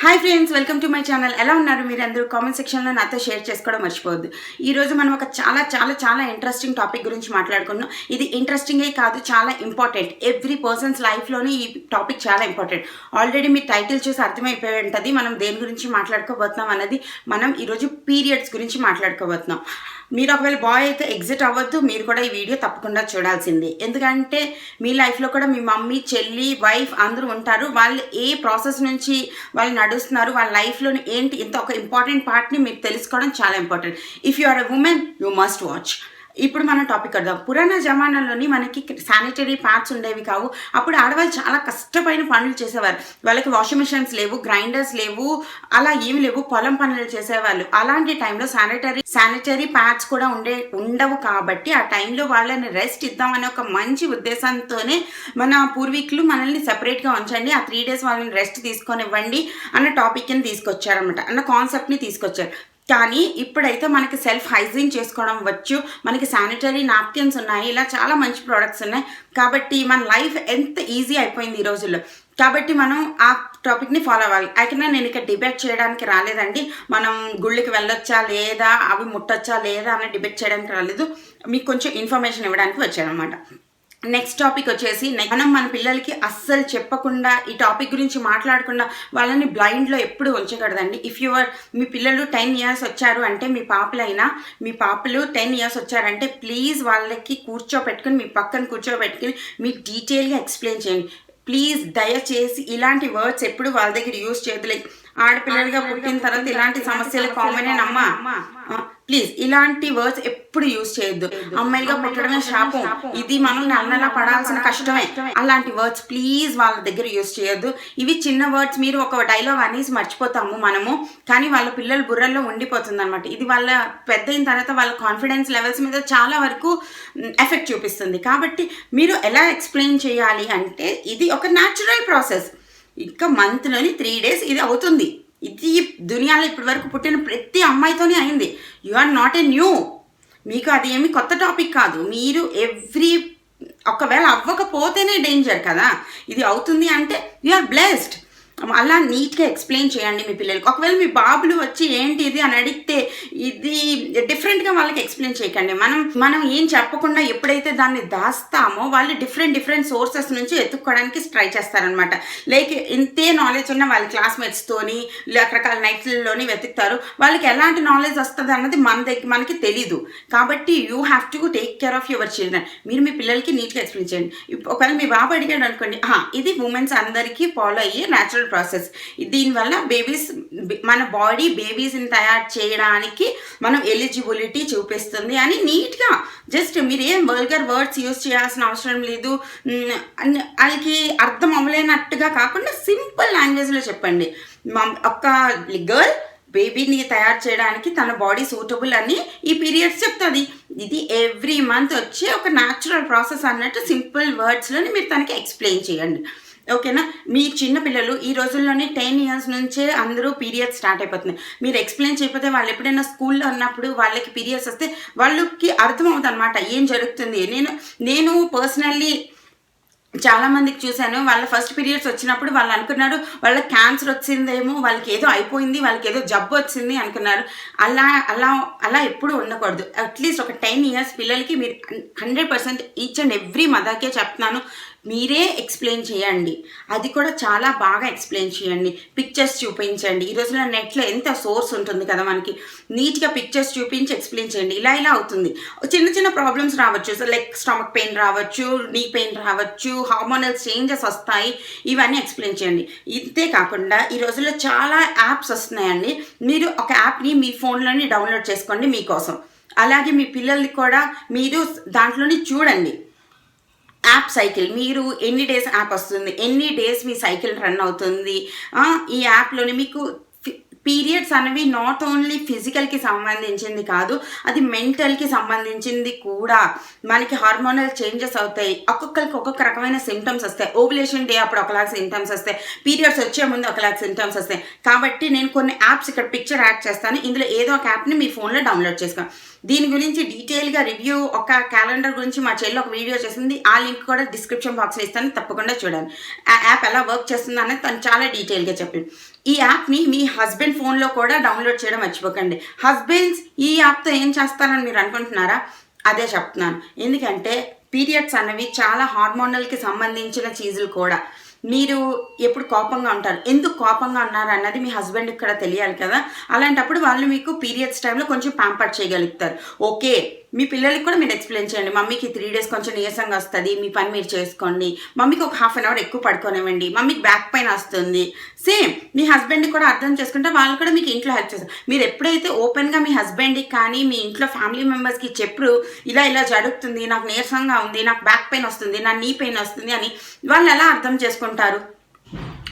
Hi friends, welcome to my channel. ఎలా ఉన్నారు మీరు అందరూ? కామెంట్ సెక్షన్లో నాతో షేర్ చేసుకోవడం మర్చిపోవద్దు. ఈరోజు మనం ఒక చాలా చాలా చాలా ఇంట్రెస్టింగ్ టాపిక్ గురించి మాట్లాడుకున్నాం. ఇది ఇంట్రెస్టింగే కాదు, చాలా ఇంపార్టెంట్. ఎవ్రీ పర్సన్స్ లైఫ్లోనే ఈ టాపిక్ చాలా ఇంపార్టెంట్. ఆల్రెడీ మీ టైటిల్ చూసి అర్థమైపోయి ఉంటుంది మనం దేని గురించి మాట్లాడుకోబోతున్నాం అన్నది. మనం ఈరోజు పీరియడ్స్ గురించి మాట్లాడుకోబోతున్నాం. మీరు ఒకవేళ బాయ్ అయితే ఎగ్జిట్ అవ్వద్దు, మీరు కూడా ఈ వీడియో తప్పకుండా చూడాల్సిందే. ఎందుకంటే మీ లైఫ్లో కూడా మీ మమ్మీ, చెల్లి, వైఫ్ అందరూ ఉంటారు. వాళ్ళు ఏ ప్రాసెస్ నుంచి వాళ్ళు నడుస్తున్నారు, వాళ్ళ లైఫ్లోని ఏంటి, ఇంత ఒక ఇంపార్టెంట్ పార్ట్ని మీరు తెలుసుకోవడం చాలా important. If you are a women, you must watch. ఇప్పుడు మనం టాపిక్ వద్దాం. పురాణ జమానాలోని మనకి శానిటరీ ప్యాడ్స్ ఉండేవి కావు. అప్పుడు ఆడవాళ్ళు చాలా కష్టమైన పనులు చేసేవారు. వాళ్ళకి వాషింగ్ మిషన్స్ లేవు, గ్రైండర్స్ లేవు, అలా ఏమి లేవు, పొలం పనులు చేసేవాళ్ళు. అలాంటి టైంలో శానిటరీ ప్యాడ్స్ కూడా ఉండవు. కాబట్టి ఆ టైంలో వాళ్ళని రెస్ట్ ఇద్దామనే ఒక మంచి ఉద్దేశంతోనే మన పూర్వీకులు మనల్ని సెపరేట్గా ఉంచండి, ఆ 3 days వాళ్ళని రెస్ట్ తీసుకొనివ్వండి అన్న టాపిక్ని తీసుకొచ్చారనమాట, అన్న కాన్సెప్ట్ని తీసుకొచ్చారు. కానీ ఇప్పుడైతే మనకి సెల్ఫ్ హైజీన్ చేసుకోవడం వచ్చు, మనకి శానిటరీ నాప్కిన్స్ ఉన్నాయి, ఇలా చాలా మంచి ప్రోడక్ట్స్ ఉన్నాయి. కాబట్టి మన లైఫ్ ఎంత ఈజీ అయిపోయింది ఈ రోజుల్లో. కాబట్టి మనం ఆ టాపిక్ని ఫాలో అవ్వాలి. అయితే నేను ఇక్కడ డిబేట్ చేయడానికి రాలేదండి. మనం గుళ్ళకి వెళ్ళొచ్చా లేదా, అవి ముట్టొచ్చా లేదా అని డిబేట్ చేయడానికి రాలేదు. మీకు కొంచెం ఇన్ఫర్మేషన్ ఇవ్వడానికి వచ్చానమాట. నెక్స్ట్ టాపిక్ వచ్చేసి, మనం మన పిల్లలకి అస్సలు చెప్పకుండా, ఈ టాపిక్ గురించి మాట్లాడకుండా వాళ్ళని బ్లైండ్లో ఎప్పుడు ఉంచకూడదండి. ఇఫ్ యువర్ మీ పిల్లలు 10 years వచ్చారు అంటే, మీ పాపలు 10 years వచ్చారంటే ప్లీజ్ వాళ్ళకి కూర్చోపెట్టుకుని, మీ పక్కన కూర్చోబెట్టుకుని మీకు డీటెయిల్గా ఎక్స్ప్లెయిన్ చేయండి. ప్లీజ్ దయచేసి ఇలాంటి వర్డ్స్ ఎప్పుడు వాళ్ళ దగ్గర యూజ్ చేయదు. లైక్ ఆడపిల్లలుగా పుట్టిన తర్వాత ఇలాంటి సమస్యలు కామనేనమ్మా, ప్లీజ్ ఇలాంటి వర్డ్స్ ఎప్పుడు యూజ్ చేయొద్దు. అమ్మాయిలుగా పుట్టడమే శాపం, ఇది మనం అన్నలా పడాల్సిన కష్టమే, అలాంటి వర్డ్స్ ప్లీజ్ వాళ్ళ దగ్గర యూజ్ చేయొద్దు. ఇవి చిన్న వర్డ్స్, మీరు ఒక డైలాగ్ అనేసి మర్చిపోతాము మనము, కానీ వాళ్ళ పిల్లల బుర్రల్లో ఉండిపోతుంది అనమాట. ఇది వాళ్ళ పెద్ద అయిన తర్వాత వాళ్ళ కాన్ఫిడెన్స్ లెవెల్స్ మీద చాలా వరకు ఎఫెక్ట్ చూపిస్తుంది. కాబట్టి మీరు ఎలా ఎక్స్ప్లెయిన్ చేయాలి అంటే, ఇది ఒక న్యాచురల్ ప్రాసెస్. ఇంకా మంత్లోని 3 days ఇది అవుతుంది. ఇది దునియాలో ఇప్పటి వరకు పుట్టిన ప్రతి అమ్మాయితోనే అయింది. You are not a new, మీకు అది ఏమి కొత్త టాపిక్ కాదు. మీరు ఒకవేళ అవ్వకపోతేనే డేంజర్ కదా, ఇది అవుతుంది అంటే యు ఆర్ బ్లెస్డ్. అలా నీట్గా ఎక్స్ప్లెయిన్ చేయండి మీ పిల్లలకి. ఒకవేళ మీ బాబులు వచ్చి ఏంటి ఇది అని అడిగితే, ఇది డిఫరెంట్గా వాళ్ళకి ఎక్స్ప్లెయిన్ చేయకండి. మనం ఏం చెప్పకుండా ఎప్పుడైతే దాన్ని దాస్తామో, వాళ్ళు డిఫరెంట్ సోర్సెస్ నుంచి ఎత్తుక్కోవడానికి ట్రై చేస్తారనమాట. లైక్ ఇంతే నాలెడ్జ్ ఉన్న వాళ్ళ క్లాస్మేట్స్తోని రకరకాల నైట్లలోని వెతుకుతారు. వాళ్ళకి ఎలాంటి నాలెడ్జ్ వస్తుంది అన్నది మనకి తెలీదు. కాబట్టి you have to take care of your children. మీరు మీ పిల్లలకి నీట్గా ఎక్స్ప్లెయిన్ చేయండి. ఒకవేళ మీ బాబు అడిగాడు అనుకోండి, ఇది ఉమెన్స్ అందరికీ ఫాలో అయ్యే న్యాచురల్ ప్రాసెస్. దీనివల్ల మన బాడీ బేబీస్ని తయారు చేయడానికి మనం ఎలిజిబిలిటీ చూపిస్తుంది అని నీట్గా, జస్ట్ మీరు ఏం వల్గర్ వర్డ్స్ యూజ్ చేయాల్సిన అవసరం లేదు. వాళ్ళకి అర్థం అవ్వలేనట్టుగా కాకుండా సింపుల్ లాంగ్వేజ్లో చెప్పండి. ఒక గర్ల్ బేబీని తయారు చేయడానికి తన బాడీ సూటబుల్ అని ఈ పీరియడ్స్ చెప్తుంది. ఇది ఎవ్రీ మంత్ వచ్చే ఒక న్యాచురల్ ప్రాసెస్ అన్నట్టు సింపుల్ వర్డ్స్లోని మీరు తనకి ఎక్స్ప్లెయిన్ చేయండి. ఓకేనా? మీ చిన్న పిల్లలు ఈ రోజుల్లోనే 10 years నుంచే అందరూ పీరియడ్స్ స్టార్ట్ అయిపోతున్నాయి. మీరు ఎక్స్ప్లెయిన్ చేయకపోతే, వాళ్ళు ఎప్పుడైనా స్కూల్లో ఉన్నప్పుడు వాళ్ళకి పీరియడ్స్ వస్తే వాళ్ళకి అర్థమవుతుంది అనమాట ఏం జరుగుతుంది. నేను పర్సనల్లీ చాలామందికి చూశాను, వాళ్ళ ఫస్ట్ పీరియడ్స్ వచ్చినప్పుడు వాళ్ళు అనుకున్నారు వాళ్ళకి క్యాన్సర్ వచ్చిందేమో, వాళ్ళకి ఏదో అయిపోయింది, వాళ్ళకి ఏదో జబ్బు వచ్చింది అనుకున్నారు. అలా ఎప్పుడు ఉండకూడదు. అట్లీస్ట్ ఒక 10 years పిల్లలకి మీరు 100% ఈచ్ అండ్ ఎవ్రీ మదర్కే చెప్తున్నాను, మీరే ఎక్స్ప్లెయిన్ చేయండి. అది కూడా చాలా బాగా ఎక్స్ప్లెయిన్ చేయండి. పిక్చర్స్ చూపించండి. ఈ రోజుల్లో నెట్లో ఎంత సోర్స్ ఉంటుంది కదా మనకి, నీట్గా పిక్చర్స్ చూపించి ఎక్స్ప్లెయిన్ చేయండి. ఇలా అవుతుంది. చిన్న ప్రాబ్లమ్స్ రావచ్చు, లైక్ స్టమక్ పెయిన్ రావచ్చు, నీ పెయిన్ రావచ్చు, హార్మోనల్ చేంజెస్ వస్తాయి, ఇవన్నీ ఎక్స్ప్లెయిన్ చేయండి. ఇంతే కాకుండా ఈ రోజుల్లో చాలా యాప్స్ వస్తున్నాయండి. మీరు ఒక యాప్ని మీ ఫోన్లోని డౌన్లోడ్ చేసుకోండి మీకోసం. అలాగే మీ పిల్లల్ని కూడా మీరు దాంట్లోని చూడండి. యాప్ సైకిల్, మీరు ఎన్ని డేస్ యాప్ వస్తుంది, ఎన్ని డేస్ మీ సైకిల్ రన్ అవుతుంది. ఈ యాప్లోని మీకు పీరియడ్స్ అనేవి నాట్ ఓన్లీ ఫిజికల్కి సంబంధించింది కాదు, అది మెంటల్కి సంబంధించింది కూడా. మనకి హార్మోనల్ చేంజెస్ అవుతాయి, ఒక్కొక్కరికి ఒక్కొక్క రకమైన సిమ్టమ్స్ వస్తాయి. ఓవులేషన్ డే అప్పుడు ఒకలాగా సిమ్టమ్స్ వస్తాయి, పీరియడ్స్ వచ్చే ముందు ఒకలాగా సిమ్టమ్స్ వస్తాయి. కాబట్టి నేను కొన్ని యాప్స్ ఇక్కడ పిక్చర్ యాడ్ చేస్తాను, ఇందులో ఏదో ఒక యాప్ని మీ ఫోన్లో డౌన్లోడ్ చేసుకోండి. దీని గురించి డీటెయిల్గా రివ్యూ, ఒక క్యాలెండర్ గురించి మా చెల్లి ఒక వీడియో చేసింది, ఆ లింక్ కూడా డిస్క్రిప్షన్ బాక్స్లో ఇస్తాను, తప్పకుండా చూడండి. ఆ యాప్ ఎలా వర్క్ చేస్తుంది అనేది తను చాలా డీటెయిల్గా చెప్పింది. ఈ యాప్ని మీ హస్బెండ్ ఫోన్లో కూడా డౌన్లోడ్ చేయడం మర్చిపోకండి. హస్బెండ్స్ ఈ యాప్తో ఏం చేస్తారని మీరు అనుకుంటున్నారా? అదే చెప్తున్నాను. ఎందుకంటే పీరియడ్స్ అనేవి చాలా హార్మోనల్కి సంబంధించిన చీజులు కూడా. మీరు ఎప్పుడు కోపంగా ఉంటారు, ఎందుకు కోపంగా ఉన్నారు అన్నది మీ హస్బెండ్కి కూడా తెలియాలి కదా. అలాంటప్పుడు వాళ్ళు మీకు పీరియడ్స్ టైంలో కొంచెం ప్యాంపర్ చేయగలుగుతారు. ఓకే, మీ పిల్లలకి కూడా మీరు ఎక్స్ప్లెయిన్ చేయండి, మమ్మీకి 3 days కొంచెం నీరసంగా వస్తుంది, మీ పని మీరు చేసుకోండి, మమ్మీకి ఒక 1/2 hour ఎక్కువ పడుకోనివ్వండి, మమ్మీకి బ్యాక్ పెయిన్ వస్తుంది. సేమ్ మీ హస్బెండ్ని కూడా అర్థం చేసుకుంటే వాళ్ళు కూడా మీకు ఇంట్లో హెల్ప్ చేస్తారు. మీరు ఎప్పుడైతే ఓపెన్గా మీ హస్బెండ్కి కానీ మీ ఇంట్లో ఫ్యామిలీ మెంబర్స్కి చెప్పరు ఇలా ఇలా జరుగుతుంది, నాకు నీరసంగా ఉంది, నాకు బ్యాక్ పెయిన్ వస్తుంది, నా నీ పెయిన్ వస్తుంది అని, వాళ్ళు ఎలా అర్థం చేసుకుంటారు?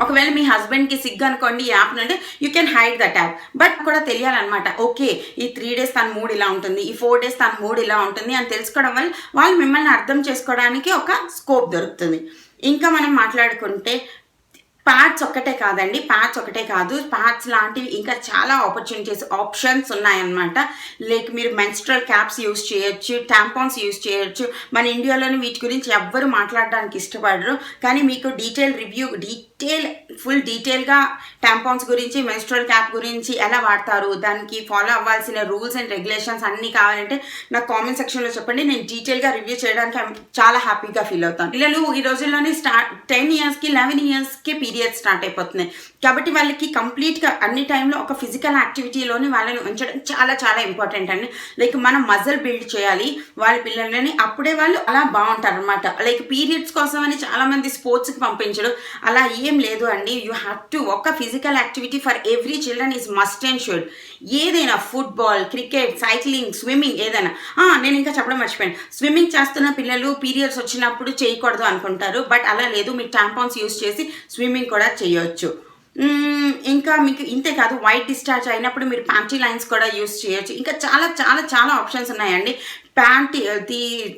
ఒకవేళ మీ హస్బెండ్కి సిగ్గు అనుకోండి ఈ యాప్ నుండి, you can hide that app. But కూడా తెలియాలన్నమాట, ఓకే ఈ 3 days తన మూడ్ ఇలా ఉంటుంది, ఈ 4 days తన మూడ్ ఇలా ఉంటుంది అని తెలుసుకోవడం వల్ల వాళ్ళు మిమ్మల్ని అర్థం చేసుకోవడానికి ఒక స్కోప్ దొరుకుతుంది. ఇంకా మనం మాట్లాడుకుంటే ప్యాడ్స్ ఒక్కటే కాదండి, ప్యాడ్స్ ఒకటే కాదు, ప్యాడ్స్ లాంటివి ఇంకా చాలా ఆప్షన్స్ ఉన్నాయన్నమాట. లైక్ మీరు మెన్స్ట్రల్ క్యాప్స్ యూస్ చేయొచ్చు, టాంపాన్స్ యూస్ చేయొచ్చు. మన ఇండియాలోని వీటి గురించి ఎవ్వరు మాట్లాడడానికి ఇష్టపడరు, కానీ మీకు ఫుల్ డీటెయిల్గా టాంపాన్స్ గురించి, మెన్స్ట్రల్ క్యాప్ గురించి ఎలా వాడతారు, దానికి ఫాలో అవ్వాల్సిన రూల్స్ అండ్ రెగ్యులేషన్స్ అన్నీ కావాలంటే నాకు కామెంట్ సెక్షన్లో చెప్పండి, నేను డీటెయిల్గా రివ్యూ చేయడానికి చాలా హ్యాపీగా ఫీల్ అవుతాను. పిల్లలు ఈ రోజుల్లోనే 10 yearsకి 11 yearsకి పీరియడ్ స్టార్ట్ అయిపోతున్నాయి కాబట్టి వాళ్ళకి కంప్లీట్గా అన్ని టైంలో ఒక ఫిజికల్ యాక్టివిటీలోని వాళ్ళని ఉంచడం చాలా చాలా ఇంపార్టెంట్ అండి. లైక్ మనం మజిల్ బిల్డ్ చేయాలి వాళ్ళ పిల్లలని, అప్పుడే వాళ్ళు అలా బాగుంటారు అనమాట. లైక్ పీరియడ్స్ కోసం అని చాలామంది స్పోర్ట్స్కి పంపించడం అలా ఏం లేదు అండి. యూ హ్యావ్ టు ఒక physical activity for every children is must and should. ఏదైనా ఫుట్బాల్, క్రికెట్, సైక్లింగ్, స్విమ్మింగ్ ఏదైనా. నేను ఇంకా చెప్పడం మర్చిపోయాను, స్విమ్మింగ్ చేస్తున్న పిల్లలు పీరియడ్స్ వచ్చినప్పుడు చేయకూడదు అనుకుంటారు, బట్ అలా లేదు, మీరు టాంపాన్స్ యూస్ చేసి స్విమ్మింగ్ కూడా చేయొచ్చు. ఇంకా మీకు ఇంతే కాదు, వైట్ డిశ్చార్జ్ అయినప్పుడు మీరు ప్యాంటీ లైన్స్ కూడా యూస్ చేయొచ్చు. ఇంకా చాలా చాలా చాలా ఆప్షన్స్ ఉన్నాయండి.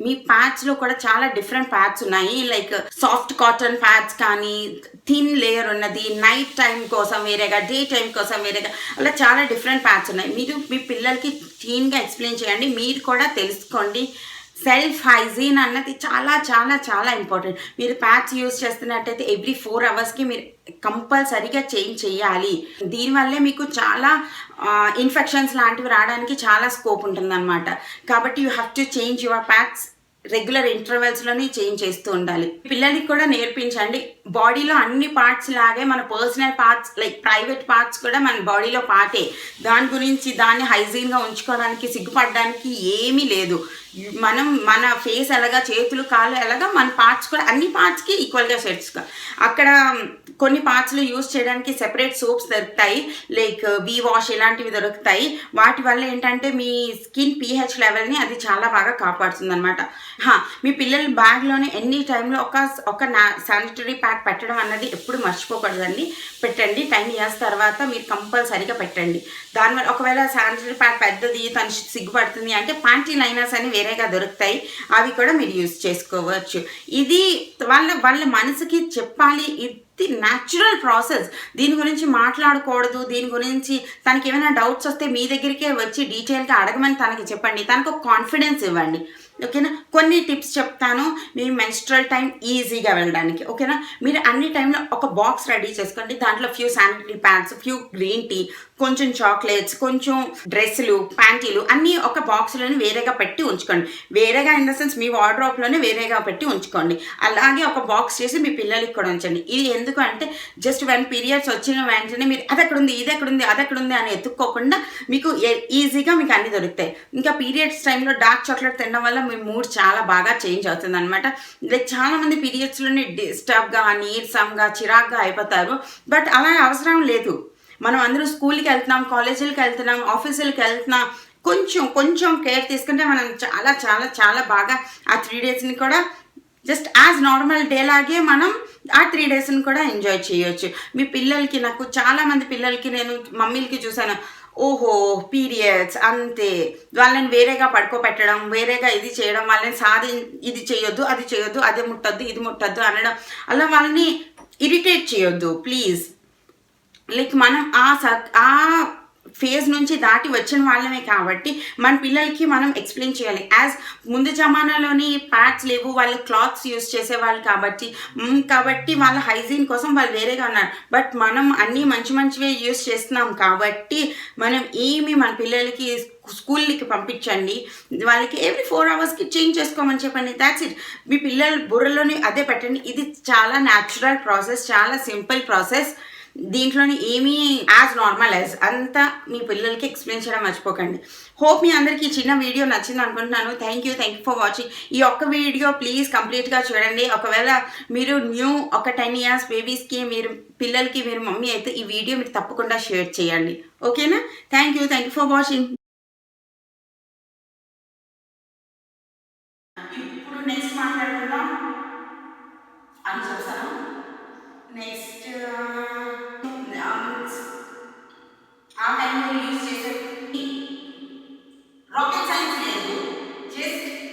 మీ ప్యాడ్స్లో కూడా చాలా డిఫరెంట్ ప్యాడ్స్ ఉన్నాయి. లైక్ సాఫ్ట్ కాటన్ ప్యాడ్స్ కానీ, థిన్ లేయర్ ఉన్నది, నైట్ టైం కోసం వేరేగా, డే టైం కోసం వేరేగా, అలా చాలా డిఫరెంట్ ప్యాడ్స్ ఉన్నాయి. మీరు మీ పిల్లలకి క్లీన్గా ఎక్స్ప్లెయిన్ చేయండి, మీరు కూడా తెలుసుకోండి. సెల్ఫ్ హైజీన్ అన్నది చాలా చాలా చాలా ఇంపార్టెంట్. మీరు ప్యాడ్స్ యూజ్ చేస్తున్నట్టయితే ఎవ్రీ 4 hours మీరు కంపల్సరీగా చేంజ్ చేయాలి. దీనివల్లే మీకు చాలా ఇన్ఫెక్షన్స్ లాంటివి రావడానికి చాలా స్కోప్ ఉంటుందన్నమాట. కాబట్టి you have to change your pads regular ఇంటర్వెల్స్లోనే చేంజ్ చేస్తూ ఉండాలి. పిల్లలకి కూడా నేర్పించండి, బాడీలో అన్ని పార్ట్స్ లాగే మన personal parts like private parts కూడా మన బాడీలో పార్టే. దాని గురించి దాన్ని హైజీన్గా ఉంచుకోవడానికి సిగ్గుపడడానికి ఏమీ లేదు. మనం మన ఫేస్ ఎలాగా, చేతులు కాళ్ళు ఎలాగా, మన పార్ట్స్ కూడా అన్ని పార్ట్స్కి ఈక్వల్గా సెట్స్గా. అక్కడ కొన్ని పార్ట్స్లో యూజ్ చేయడానికి సెపరేట్ సోప్స్ దొరుకుతాయి, లైక్ బీ వాష్ ఇలాంటివి దొరుకుతాయి. వాటి వల్ల ఏంటంటే మీ స్కిన్ pH లెవెల్ని అది చాలా బాగా కాపాడుతుంది అనమాట. మీ పిల్లల బ్యాగ్లోనే ఎన్ని టైంలో ఒక శానిటరీ ప్యాడ్ పెట్టడం అన్నది ఎప్పుడు మర్చిపోకూడదండి. పెట్టండి, 10 years తర్వాత మీరు కంపల్సరీగా పెట్టండి. దానివల్ల ఒకవేళ శానిటరీ ప్యాడ్ పెద్దది తను సిగ్గుపడుతుంది అంటే ప్యాంటీ లైనర్స్ అని వేరేగా దొరుకుతాయి, అవి కూడా మీరు యూజ్ చేసుకోవచ్చు. ఇది వాళ్ళ మనసుకి చెప్పాలి, ఇది న్యాచురల్ ప్రాసెస్, దీని గురించి మాట్లాడకూడదు. దీని గురించి తనకి ఏమైనా డౌట్స్ వస్తే మీ దగ్గరికే వచ్చి డీటెయిల్గా అడగమని తనకి చెప్పండి, తనకు కాన్ఫిడెన్స్ ఇవ్వండి. ఓకేనా, కొన్ని టిప్స్ చెప్తాను మీ మెన్స్ట్రల్ టైం ఈజీగా వెళ్ళడానికి. ఓకేనా, మీరు అన్ని టైంలో ఒక బాక్స్ రెడీ చేసుకోండి. దాంట్లో few sanitary pads, few green tea, కొంచెం చాక్లెట్స్, కొంచెం డ్రెస్సులు, ప్యాంటీలు అన్నీ ఒక బాక్స్లోనే వేరేగా పెట్టి ఉంచుకోండి. వేరేగా ఇన్ ద సెన్స్ మీ వార్డ్రోబ్లోనే వేరేగా పెట్టి ఉంచుకోండి. అలాగే ఒక బాక్స్ చేసి మీ పిల్లలకి కూడా ఉంచండి. ఇది ఎందుకు అంటే జస్ట్ పీరియడ్స్ వచ్చిన వెంటనే మీరు అది ఎక్కడుంది, ఇది ఎక్కడుంది, అది ఎక్కడుంది అని ఎత్తుక్కోకుండా మీకు ఈజీగా మీకు అన్ని దొరుకుతాయి. ఇంకా పీరియడ్స్ టైంలో డార్క్ చాక్లెట్ తినడం వల్ల మీ మూడ్ చాలా బాగా చేంజ్ అవుతుంది అనమాట. లైక్ చాలామంది పీరియడ్స్లోనే డిస్టర్బ్గా, నీరసంగా, చిరాగ్గా అయిపోతారు. బట్ అలా అవసరం లేదు. మనం అందరూ స్కూల్కి వెళ్తున్నాం, కాలేజీలకు వెళ్తున్నాం, ఆఫీసులకు వెళ్తున్నాం, కొంచెం కేర్ తీసుకుంటే మనం చాలా చాలా చాలా బాగా ఆ 3 daysని కూడా జస్ట్ యాజ్ నార్మల్ డే లాగే మనం ఆ 3 daysని కూడా ఎంజాయ్ చేయొచ్చు. మీ పిల్లలకి, నాకు చాలామంది పిల్లలకి నేను మమ్మీలకి చూసాను, ఓహో పీరియడ్స్ అంతే, వాళ్ళని వేరేగా పడుకోబెట్టడం, వేరేగా ఇది చేయడం, వాళ్ళని ఇది చేయొద్దు, అది చేయొద్దు, అది ముట్టద్దు, ఇది ముట్టద్దు అనడం, అలా వాళ్ళని ఇరిటేట్ చేయొద్దు ప్లీజ్. లైక్ మనం ఆ ఫేజ్ నుంచి దాటి వచ్చిన వాళ్ళమే కాబట్టి మన పిల్లలకి మనం ఎక్స్ప్లెయిన్ చేయాలి. ముందు జమానాలోని ప్యాడ్స్ లేవు, వాళ్ళు క్లాత్స్ యూస్ చేసేవాళ్ళు కాబట్టి కాబట్టి వాళ్ళ హైజీన్ కోసం వాళ్ళు వేరేగా ఉన్నారు. బట్ మనం అన్నీ మంచి మంచివే యూస్ చేస్తున్నాం కాబట్టి మనం మన పిల్లలకి స్కూల్కి పంపించండి, వాళ్ళకి ఎవ్రీ 4 అవర్స్కి చేంజ్ చేసుకోమని చెప్పండి, దాట్స్ ఇట్. మీ పిల్లల బుర్రలోని అదే పెట్టండి. ఇది చాలా న్యాచురల్ ప్రాసెస్, చాలా సింపుల్ ప్రాసెస్. దీంట్లోని ఏమీ యాజ్ నార్మల్ యాజ్ అంతా మీ పిల్లలకి ఎక్స్ప్లెయిన్ చేయడం మర్చిపోకండి. హోప్ మీ అందరికీ ఈ చిన్న వీడియో నచ్చింది అనుకుంటున్నాను. Thank you for watching. ఈ ఒక్క వీడియో ప్లీజ్ కంప్లీట్గా చూడండి. ఒకవేళ మీరు ఒక 10 ఇయర్స్ బేబీస్కి పిల్లలకి మీరు మమ్మీ అయితే ఈ వీడియో మీరు తప్పకుండా షేర్ చేయండి. ఓకేనా? Thank you for watching. ఇప్పుడు నెక్స్ట్ మాట్లాడుకుందాం అని చెప్తాను. నెక్స్ట్